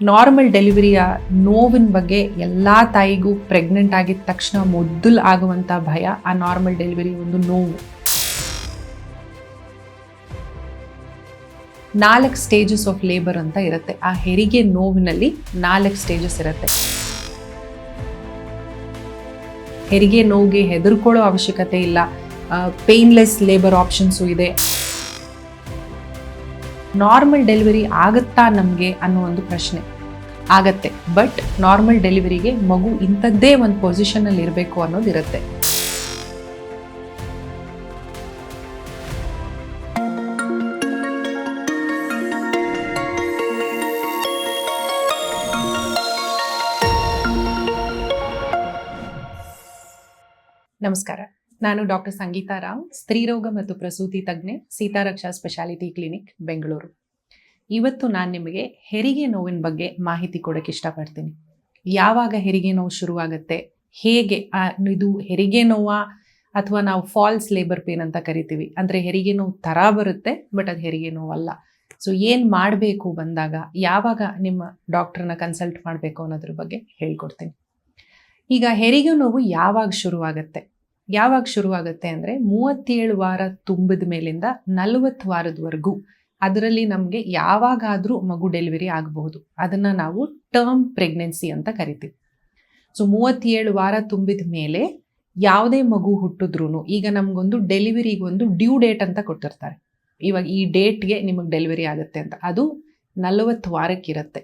Normal ಡೆಲಿವರಿಯ ನೋವಿನ ಬಗ್ಗೆ ಎಲ್ಲ ತಾಯಿಗೂ ಪ್ರೆಗ್ನೆಂಟ್ ಆಗಿದ ತಕ್ಷಣ ಮೊದಲು ಆಗುವಂಥ ಭಯ ಆ ನಾರ್ಮಲ್ ಡೆಲಿವರಿ ಒಂದು ನೋವು. 4 ಸ್ಟೇಜಸ್ ಆಫ್ ಲೇಬರ್ ಅಂತ ಇರುತ್ತೆ. ಆ ಹೆರಿಗೆ ನೋವಿನಲ್ಲಿ 4 ಸ್ಟೇಜಸ್ ಇರುತ್ತೆ. ಹೆರಿಗೆ ನೋವಿಗೆ ಹೆದರ್ಕೊಳ್ಳೋ ಅವಶ್ಯಕತೆ ಇಲ್ಲ. ಪೇನ್ಲೆಸ್ ಲೇಬರ್ ಆಪ್ಷನ್ಸು ಇದೆ. ನಾರ್ಮಲ್ ಡೆಲಿವರಿ ಆಗುತ್ತಾ ನಮಗೆ ಅನ್ನೋ ಒಂದು ಪ್ರಶ್ನೆ. ಆಗತ್ತೆ, ಬಟ್ ನಾರ್ಮಲ್ ಡೆಲಿವರಿಗೆ ಮಗು ಇಂಥದ್ದೇ ಒಂದು ಪೊಸಿಷನಲ್ಲಿ ಇರಬೇಕು ಅನ್ನೋದಿರುತ್ತೆ. ನಮಸ್ಕಾರ, ನಾನು ಡಾಕ್ಟರ್ ಸಂಗೀತಾ ರಾವ್, ಸ್ತ್ರೀರೋಗ ಮತ್ತು ಪ್ರಸೂತಿ ತಜ್ಞೆ, ಸೀತಾರಕ್ಷಾ ಸ್ಪೆಷಾಲಿಟಿ ಕ್ಲಿನಿಕ್, ಬೆಂಗಳೂರು. ಇವತ್ತು ನಾನು ನಿಮಗೆ ಹೆರಿಗೆ ನೋವಿನ ಬಗ್ಗೆ ಮಾಹಿತಿ ಕೊಡೋಕ್ಕೆ ಇಷ್ಟಪಡ್ತೀನಿ. ಯಾವಾಗ ಹೆರಿಗೆ ನೋವು ಶುರುವಾಗುತ್ತೆ, ಹೇಗೆ ಇದು ಹೆರಿಗೆ ನೋವಾ ಅಥವಾ ನಾವು ಫಾಲ್ಸ್ ಲೇಬರ್ ಪೇನ್ ಅಂತ ಕರಿತೀವಿ, ಅಂದರೆ ಹೆರಿಗೆ ನೋವು ಥರ ಬರುತ್ತೆ ಬಟ್ ಅದು ಹೆರಿಗೆ ನೋವಲ್ಲ. ಸೊ ಏನು ಮಾಡಬೇಕು ಬಂದಾಗ, ಯಾವಾಗ ನಿಮ್ಮ ಡಾಕ್ಟ್ರನ್ನ ಕನ್ಸಲ್ಟ್ ಮಾಡಬೇಕು ಅನ್ನೋದ್ರ ಬಗ್ಗೆ ಹೇಳ್ಕೊಡ್ತೀನಿ. ಈಗ ಹೆರಿಗೆ ನೋವು ಯಾವಾಗ ಶುರುವಾಗುತ್ತೆ ಅಂದರೆ 37 ವಾರ ತುಂಬಿದ ಮೇಲಿಂದ 40 ವಾರದವರೆಗೂ ಅದರಲ್ಲಿ ನಮಗೆ ಯಾವಾಗಾದರೂ ಮಗು ಡೆಲಿವರಿ ಆಗಬಹುದು. ಅದನ್ನು ನಾವು ಟರ್ಮ್ ಪ್ರೆಗ್ನೆನ್ಸಿ ಅಂತ ಕರಿತೀವಿ. ಸೊ 37 ವಾರ ತುಂಬಿದ ಮೇಲೆ ಯಾವುದೇ ಮಗು ಹುಟ್ಟಿದ್ರೂ, ಈಗ ನಮಗೊಂದು ಡೆಲಿವರಿಗೊಂದು ಡ್ಯೂ ಡೇಟ್ ಅಂತ ಕೊಟ್ಟಿರ್ತಾರೆ. ಇವಾಗ ಈ ಡೇಟ್ಗೆ ನಿಮಗೆ ಡೆಲಿವರಿ ಆಗುತ್ತೆ ಅಂತ, ಅದು 40 ವಾರಕ್ಕಿರುತ್ತೆ.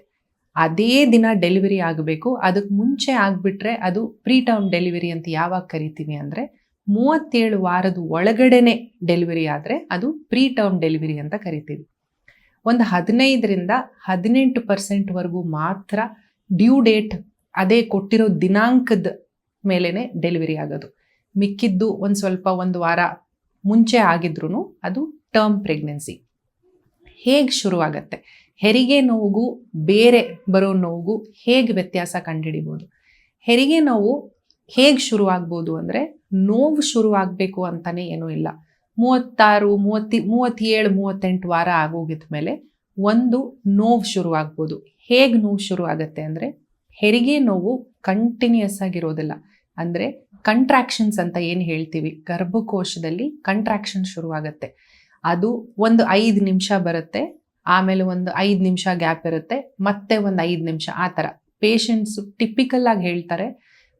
ಅದೇ ದಿನ ಡೆಲಿವರಿ ಆಗಬೇಕು. ಅದಕ್ಕೆ ಮುಂಚೆ ಆಗಿಬಿಟ್ರೆ ಅದು ಪ್ರೀ ಟರ್ಮ್ ಡೆಲಿವರಿ ಅಂತ ಯಾವಾಗ ಕರಿತೀವಿ ಅಂದರೆ 37 ವಾರದ ಒಳಗಡೆನೆ ಡೆಲಿವರಿ ಆದರೆ ಅದು ಪ್ರೀ ಟರ್ಮ್ ಡೆಲಿವರಿ ಅಂತ ಕರಿತೀವಿ. ಒಂದು 15ರಿಂದ 18% ಮಾತ್ರ ಡ್ಯೂ ಡೇಟ್, ಅದೇ ಕೊಟ್ಟಿರೋ ದಿನಾಂಕದ ಮೇಲೇ ಡೆಲಿವರಿ ಆಗೋದು. ಮಿಕ್ಕಿದ್ದು ಒಂದು ವಾರ ಮುಂಚೆ ಆಗಿದ್ರೂ ಅದು ಟರ್ಮ್ ಪ್ರೆಗ್ನೆನ್ಸಿ. ಹೇಗೆ ಶುರುವಾಗತ್ತೆ? ಹೆರಿಗೆ ನೋವಿಗೂ ಬೇರೆ ಬರೋ ನೋವಿಗೂ ಹೇಗೆ ವ್ಯತ್ಯಾಸ ಕಂಡುಹಿಡಿಬೋದು? ಹೆರಿಗೆ ನೋವು ಹೇಗೆ ಶುರುವಾಗ್ಬೋದು ಅಂದರೆ, ನೋವು ಶುರುವಾಗಬೇಕು ಅಂತಲೇ ಏನೂ ಇಲ್ಲ. 36, 37, 38 ವಾರ ಆಗೋಗಿದ ಮೇಲೆ ಒಂದು ನೋವು ಶುರುವಾಗ್ಬೋದು. ಹೇಗೆ ನೋವು ಶುರುವಾಗತ್ತೆ ಅಂದರೆ, ಹೆರಿಗೆ ನೋವು ಕಂಟಿನ್ಯೂಸ್ ಆಗಿರೋದಿಲ್ಲ. ಅಂದರೆ ಕಂಟ್ರಾಕ್ಷನ್ಸ್ ಅಂತ ಏನು ಹೇಳ್ತೀವಿ, ಗರ್ಭಕೋಶದಲ್ಲಿ ಕಂಟ್ರಾಕ್ಷನ್ ಶುರುವಾಗತ್ತೆ. ಅದು ಒಂದು 5 ನಿಮಿಷ ಬರುತ್ತೆ, ಆಮೇಲೆ ಒಂದು 5 ನಿಮಿಷ ಗ್ಯಾಪ್ ಇರುತ್ತೆ, ಮತ್ತೆ ಒಂದು 5 ನಿಮಿಷ, ಆ ಥರ. ಪೇಷಂಟ್ಸು ಟಿಪಿಕಲ್ ಆಗಿ ಹೇಳ್ತಾರೆ,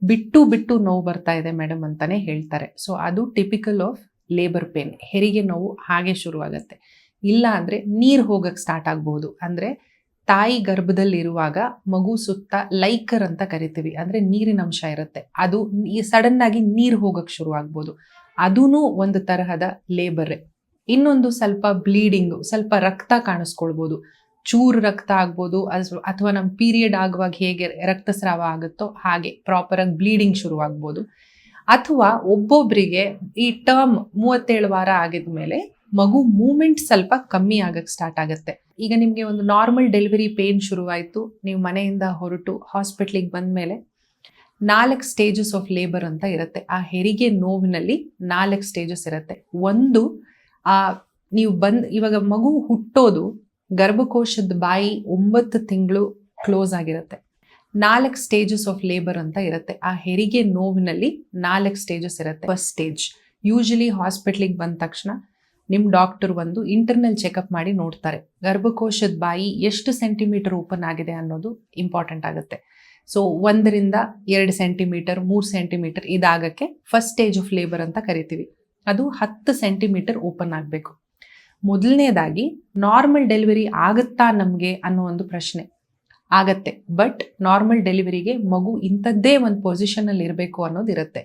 ಬಿಟ್ಟು ನೋವು ಬರ್ತಾ ಇದೆ ಮೇಡಮ್ ಅಂತಲೇ ಹೇಳ್ತಾರೆ. ಸೊ ಅದು ಟಿಪಿಕಲ್ ಆಫ್ ಲೇಬರ್ ಪೇನ್. ಹೆರಿಗೆ ನೋವು ಹಾಗೆ ಶುರುವಾಗತ್ತೆ. ಇಲ್ಲ ಅಂದರೆ ನೀರು ಹೋಗಕ್ಕೆ ಸ್ಟಾರ್ಟ್ ಆಗ್ಬೋದು. ಅಂದರೆ ತಾಯಿ ಗರ್ಭದಲ್ಲಿರುವಾಗ ಮಗು ಸುತ್ತ ಲೈಕರ್ ಅಂತ ಕರಿತೀವಿ, ಅಂದರೆ ನೀರಿನ ಅಂಶ ಇರುತ್ತೆ. ಅದು ಸಡನ್ನಾಗಿ ನೀರು ಹೋಗಕ್ಕೆ ಶುರುವಾಗ್ಬೋದು. ಅದೂ ಒಂದು ತರಹದ ಲೇಬರೇ. ಇನ್ನೊಂದು ಸ್ವಲ್ಪ ಬ್ಲೀಡಿಂಗು, ಸ್ವಲ್ಪ ರಕ್ತ ಕಾಣಿಸ್ಕೊಳ್ಬೋದು. ಚೂರು ರಕ್ತ ಆಗ್ಬೋದು, ಅಥವಾ ನಮ್ಮ ಪೀರಿಯಡ್ ಆಗುವಾಗ ಹೇಗೆ ರಕ್ತಸ್ರಾವ ಆಗುತ್ತೋ ಹಾಗೆ ಪ್ರಾಪರಾಗಿ ಬ್ಲೀಡಿಂಗ್ ಶುರುವಾಗ್ಬೋದು. ಅಥವಾ ಒಬ್ಬೊಬ್ಬರಿಗೆ ಈ ಟರ್ಮ್ 37 ವಾರ ಆಗಿದ ಮೇಲೆ ಮಗು ಮೂಮೆಂಟ್ ಸ್ವಲ್ಪ ಕಮ್ಮಿ ಆಗಕ್ಕೆ ಸ್ಟಾರ್ಟ್ ಆಗುತ್ತೆ. ಈಗ ನಿಮಗೆ ಒಂದು ನಾರ್ಮಲ್ ಡೆಲಿವರಿ ಪೇನ್ ಶುರುವಾಯಿತು, ನೀವು ಮನೆಯಿಂದ ಹೊರಟು ಹಾಸ್ಪಿಟ್ಲಿಗೆ ಬಂದ ಮೇಲೆ 4 ಸ್ಟೇಜಸ್ ಆಫ್ ಲೇಬರ್ ಅಂತ ಇರುತ್ತೆ. ಆ ಹೆರಿಗೆ ನೋವಿನಲ್ಲಿ 4 ಸ್ಟೇಜಸ್ ಇರುತ್ತೆ. ಒಂದು, ನೀವು ಇವಾಗ ಮಗು ಹುಟ್ಟೋದು, ಗರ್ಭಕೋಶದ ಬಾಯಿ 9 ತಿಂಗಳು ಕ್ಲೋಸ್ ಆಗಿರುತ್ತೆ. 4 ಸ್ಟೇಜಸ್ ಆಫ್ ಲೇಬರ್ ಅಂತ ಇರುತ್ತೆ. ಆ ಹೆರಿಗೆ ನೋವಿನಲ್ಲಿ 4 ಸ್ಟೇಜಸ್ ಇರುತ್ತೆ. ಫಸ್ಟ್ ಸ್ಟೇಜ್, ಯೂಶಲಿ ಹಾಸ್ಪಿಟ್ಲಿಗೆ ಬಂದ ತಕ್ಷಣ ನಿಮ್ಮ ಡಾಕ್ಟರ್ ಒಂದು ಇಂಟರ್ನಲ್ ಚೆಕಪ್ ಮಾಡಿ ನೋಡ್ತಾರೆ. ಗರ್ಭಕೋಶದ ಬಾಯಿ ಎಷ್ಟು ಸೆಂಟಿಮೀಟರ್ ಓಪನ್ ಆಗಿದೆ ಅನ್ನೋದು ಇಂಪಾರ್ಟೆಂಟ್ ಆಗುತ್ತೆ. ಸೊ 1ರಿಂದ 2 ಸೆಂಟಿಮೀಟರ್, 3 ಸೆಂಟಿಮೀಟರ್ ಇದಾಗಕ್ಕೆ ಫಸ್ಟ್ ಸ್ಟೇಜ್ ಆಫ್ ಲೇಬರ್ ಅಂತ ಕರಿತೀವಿ. ಅದು 10 ಸೆಂಟಿಮೀಟರ್ ಓಪನ್ ಆಗಬೇಕು. ಮೊದಲನೇದಾಗಿ, ನಾರ್ಮಲ್ ಡೆಲಿವರಿ ಆಗುತ್ತಾ ನಮಗೆ ಅನ್ನೋ ಒಂದು ಪ್ರಶ್ನೆ. ಆಗತ್ತೆ, ಬಟ್ ನಾರ್ಮಲ್ ಡೆಲಿವರಿಗೆ ಮಗು ಇಂಥದ್ದೇ ಒಂದು ಪೊಸಿಷನಲ್ಲಿ ಇರಬೇಕು ಅನ್ನೋದಿರುತ್ತೆ.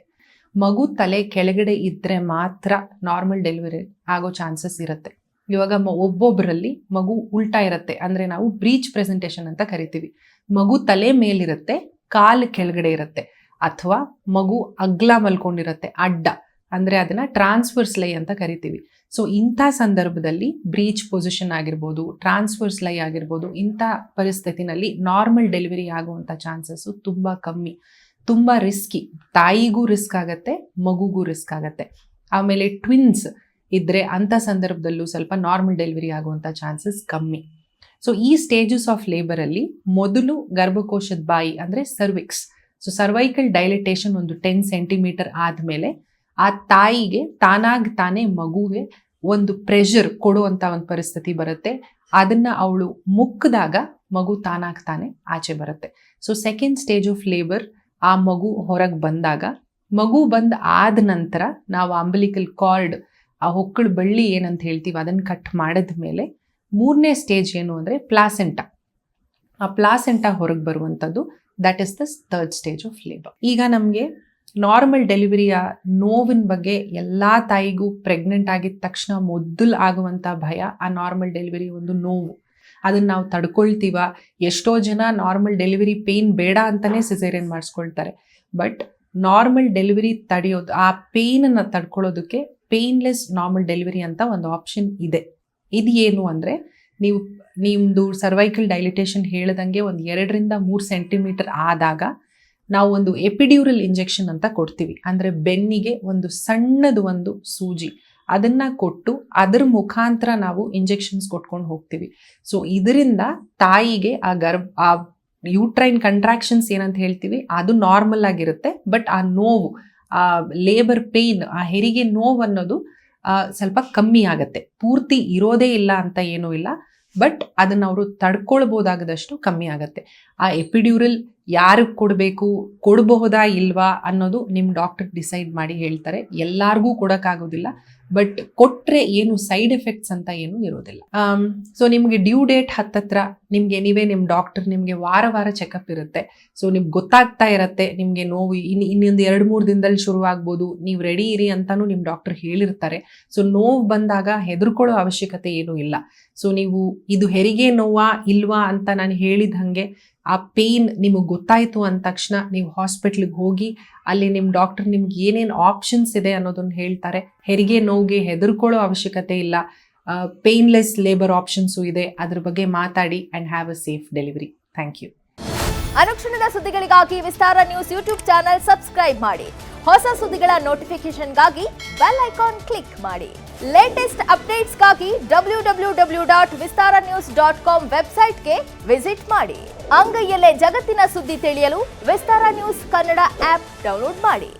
ಮಗು ತಲೆ ಕೆಳಗಡೆ ಇದ್ದರೆ ಮಾತ್ರ ನಾರ್ಮಲ್ ಡೆಲಿವರಿ ಆಗೋ ಚಾನ್ಸಸ್ ಇರುತ್ತೆ. ಇವಾಗ ಒಬ್ಬೊಬ್ಬರಲ್ಲಿ ಮಗು ಉಲ್ಟಾ ಇರುತ್ತೆ, ಅಂದರೆ ನಾವು ಬ್ರೀಚ್ ಪ್ರೆಸೆಂಟೇಷನ್ ಅಂತ ಕರಿತೀವಿ. ಮಗು ತಲೆ ಮೇಲಿರುತ್ತೆ, ಕಾಲು ಕೆಳಗಡೆ ಇರುತ್ತೆ. ಅಥವಾ ಮಗು ಅಗ್ಲ ಮಲ್ಕೊಂಡಿರುತ್ತೆ, ಅಡ್ಡ, ಅಂದರೆ ಅದನ್ನು ಟ್ರಾನ್ಸ್ಫರ್ಸ್ ಲೈ ಅಂತ ಕರಿತೀವಿ. ಸೊ ಇಂಥ ಸಂದರ್ಭದಲ್ಲಿ ಬ್ರೀಚ್ ಪೊಸಿಷನ್ ಆಗಿರ್ಬೋದು, ಟ್ರಾನ್ಸ್ಫರ್ಸ್ ಲೈ ಆಗಿರ್ಬೋದು, ಇಂಥ ಪರಿಸ್ಥಿತಿನಲ್ಲಿ ನಾರ್ಮಲ್ ಡೆಲಿವರಿ ಆಗುವಂಥ ಚಾನ್ಸಸ್ಸು ತುಂಬ ಕಮ್ಮಿ. ತುಂಬ ರಿಸ್ಕಿ. ತಾಯಿಗೂ ರಿಸ್ಕ್ ಆಗುತ್ತೆ, ಮಗುಗೂ ರಿಸ್ಕ್ ಆಗುತ್ತೆ. ಆಮೇಲೆ ಟ್ವಿನ್ಸ್ ಇದ್ದರೆ ಅಂಥ ಸಂದರ್ಭದಲ್ಲೂ ಸ್ವಲ್ಪ ನಾರ್ಮಲ್ ಡೆಲಿವರಿ ಆಗುವಂಥ ಚಾನ್ಸಸ್ ಕಮ್ಮಿ. ಸೊ ಈ ಸ್ಟೇಜಸ್ ಆಫ್ ಲೇಬರ್ ಅಲ್ಲಿ ಮೊದಲು ಗರ್ಭಕೋಶದ ಬಾಯಿ ಅಂದ್ರೆ ಸರ್ವಿಕ್ಸ್, ಸೊ ಸರ್ವೈಕಲ್ ಡೈಲಿಟೇಷನ್ ಒಂದು 10 ಸೆಂಟಿಮೀಟರ್ ಆದ್ಮೇಲೆ ಆ ತಾಯಿಗೆ ತಾನೇ ಮಗುಗೆ ಒಂದು ಪ್ರೆಷರ್ ಕೊಡುವಂತ ಒಂದು ಪರಿಸ್ಥಿತಿ ಬರುತ್ತೆ. ಅದನ್ನ ಅವಳು ಮುಕ್ಕಿದಾಗ ಮಗು ತಾನೇ ಆಚೆ ಬರುತ್ತೆ. So second stage of labour, ಆ ಮಗು ಹೊರಗೆ ಬಂದಾಗ, ಮಗು ಬಂದ್ ಆದ ನಂತರ ನಾವು ಅಂಬಲಿಕಲ್ ಕಾರ್ಡ್, ಆ ಹೊಕ್ಕಳ ಬಳ್ಳಿ ಏನಂತ ಹೇಳ್ತೀವಿ ಅದನ್ನ ಕಟ್ ಮಾಡಿದ್ಮೇಲೆ ಮೂರನೇ ಸ್ಟೇಜ್ ಏನು ಅಂದ್ರೆ ಪ್ಲಾಸೆಂಟಾ. ಆ ಪ್ಲಾಸೆಂಟಾ ಹೊರಗೆ ಬರುವಂಥದ್ದು, that is the third stage of labour. ಈಗ ನಮಗೆ ನಾರ್ಮಲ್ ಡೆಲಿವರಿಯ ನೋವಿನ ಬಗ್ಗೆ ಎಲ್ಲಾ ತಾಯಿಗೂ ಪ್ರೆಗ್ನೆಂಟ್ ಆಗಿದ ತಕ್ಷಣ ಮೊದಲು ಆಗುವಂತ ಭಯ ಆ ನಾರ್ಮಲ್ ಡೆಲಿವರಿ ಒಂದು ನೋವು. ಅದನ್ನ ನಾವು ತಡ್ಕೊಳ್ತೀವ. ಎಷ್ಟೋ ಜನ ನಾರ್ಮಲ್ ಡೆಲಿವರಿ ಪೇನ್ ಬೇಡ ಅಂತಾನೆ ಸಿಸೇರಿಯನ್ ಮಾಡಿಸ್ಕೊಳ್ತಾರೆ. ಬಟ್ ನಾರ್ಮಲ್ ಡೆಲಿವರಿ ತಡೆಯೋದು, ಆ ಪೇನ್ ಅನ್ನ ತಡ್ಕೊಳ್ಳೋದಕ್ಕೆ ಪೇನ್ಲೆಸ್ ನಾರ್ಮಲ್ ಡೆಲಿವರಿ ಅಂತ ಒಂದು ಆಪ್ಷನ್ ಇದೆ. ಇದು ಏನು ಅಂದ್ರೆ, ನಿಮ್ದು ಸರ್ವೈಕಲ್ ಡೈಲಿಟೇಷನ್ ಹೇಳ್ದಂಗೆ ಒಂದು 2 ರಿಂದ 3 ಸೆಂಟಿಮೀಟರ್ ಆದಾಗ ನಾವು ಒಂದು ಎಪಿಡ್ಯೂರಲ್ ಇಂಜೆಕ್ಷನ್ ಅಂತ ಕೊಡ್ತೀವಿ. ಅಂದ್ರೆ ಬೆನ್ನಿಗೆ ಒಂದು ಸಣ್ಣದು ಒಂದು ಸೂಜಿ, ಅದನ್ನ ಕೊಟ್ಟು ಅದರ ಮುಖಾಂತರ ನಾವು ಇಂಜೆಕ್ಷನ್ಸ್ ಕೊಟ್ಕೊಂಡು ಹೋಗ್ತೀವಿ. ಸೊ ಇದರಿಂದ ತಾಯಿಗೆ ಆ ಯೂಟ್ರೈನ್ ಕಂಟ್ರಾಕ್ಷನ್ಸ್ ಏನಂತ ಹೇಳ್ತೀವಿ ಅದು ನಾರ್ಮಲ್ ಆಗಿರುತ್ತೆ. ಬಟ್ ಆ ನೋವು, ಆ ಲೇಬರ್ ಪೇನ್, ಆ ಹೆರಿಗೆ ನೋವು ಅನ್ನೋದು ಸ್ವಲ್ಪ ಕಮ್ಮಿ ಆಗತ್ತೆ. ಪೂರ್ತಿ ಇರೋದೇ ಇಲ್ಲ ಅಂತ ಏನೂ ಇಲ್ಲ, ಬಟ್ ಅದನ್ನ ಅವರು ತಡ್ಕೊಳ್ಬೋದಾಗದಷ್ಟು ಕಮ್ಮಿ ಆಗತ್ತೆ. ಆ ಎಪಿಡ್ಯೂರಲ್ ಯಾರಿಗೆ ಕೊಡಬೇಕು, ಕೊಡಬಹುದಾ ಇಲ್ವಾ ಅನ್ನೋದು ನಿಮ್ಮ ಡಾಕ್ಟರ್ ಡಿಸೈಡ್ ಮಾಡಿ ಹೇಳ್ತಾರೆ. ಎಲ್ಲಾರ್ಗೂ ಕೊಡೋಕ್ಕಾಗೋದಿಲ್ಲ, ಬಟ್ ಕೊಟ್ರೆ ಏನು ಸೈಡ್ ಎಫೆಕ್ಟ್ಸ್ ಅಂತ ಏನು ಇರೋದಿಲ್ಲ. ಸೊ ನಿಮ್ಗೆ ಡ್ಯೂ ಡೇಟ್ ಹತ್ತತ್ರ ನಿಮ್ಗೆ ಎನಿವೇ ನಿಮ್ಮ ಡಾಕ್ಟರ್ ನಿಮ್ಗೆ ವಾರ ಚೆಕಪ್ ಇರುತ್ತೆ. ಸೊ ನಿಮ್ಗೆ ಗೊತ್ತಾಗ್ತಾ ಇರತ್ತೆ ನಿಮ್ಗೆ ನೋವು ಇನ್ನೊಂದು 2-3 ದಿನದಲ್ಲಿ ಶುರು ಆಗ್ಬೋದು, ನೀವು ರೆಡಿ ಇರಿ ಅಂತಾನು ನಿಮ್ಮ ಡಾಕ್ಟರ್ ಹೇಳಿರ್ತಾರೆ. ಸೊ ನೋವು ಬಂದಾಗ ಹೆದರ್ಕೊಳ್ಳೋ ಅವಶ್ಯಕತೆ ಏನೂ ಇಲ್ಲ. ಸೊ ನೀವು ಇದು ಹೆರಿಗೆ ನೋವಾ ಇಲ್ವಾ ಅಂತ ನಾನು ಹೇಳಿದ ಹಾಗೆ ಆ ಪೇನ್ ನಿಮಗೆ ಗೊತ್ತಾಯ್ತು ಅಂದ ತಕ್ಷಣ ನೀವು ಹಾಸ್ಪಿಟ್ಲಿಗೆ ಹೋಗಿ ಅಲ್ಲಿ ನಿಮ್ಮ ಡಾಕ್ಟರ್ ನಿಮ್ಗೆ ಏನೇನು ಆಪ್ಷನ್ಸ್ ಇದೆ ಅನ್ನೋದನ್ನ ಹೇಳ್ತಾರೆ. ಹೆರಿಗೆ ನೋವಿಗೆ ಹೆದರ್ಕೊಳ್ಳೋ ಅವಶ್ಯಕತೆ ಇಲ್ಲ. ಪೇನ್ಲೆಸ್ ಲೇಬರ್ ಆಪ್ಷನ್ಸು ಇದೆ. ಅದ್ರ ಬಗ್ಗೆ ಮಾತಾಡಿ and have a safe delivery. Thank you. ಅನುಕ್ಷಣದ ಸುದ್ದಿಗಳಿಗಾಗಿ Vistara news YouTube channel subscribe ಮಾಡಿ. ಹೊಸ ಸುದ್ದಿಗಳ ನೋಟಿಫಿಕೇಶನ್ಗಾಗಿ ಬೆಲ್ ಐಕಾನ್ ಕ್ಲಿಕ್ ಮಾಡಿ. ಲೇಟೆಸ್ಟ್ ಅಪ್ಡೇಟ್ಸ್ಗಾಗಿ www.vistaranews.com ವೆಬ್ಸೈಟ್ಗೆ ವಿಸಿಟ್ ಮಾಡಿ. ಅಂಗೈಯಲ್ಲೇ ಜಗತ್ತಿನ ಸುದ್ದಿ ತಿಳಿಯಲು Vistara news Kannada app download ಮಾಡಿ.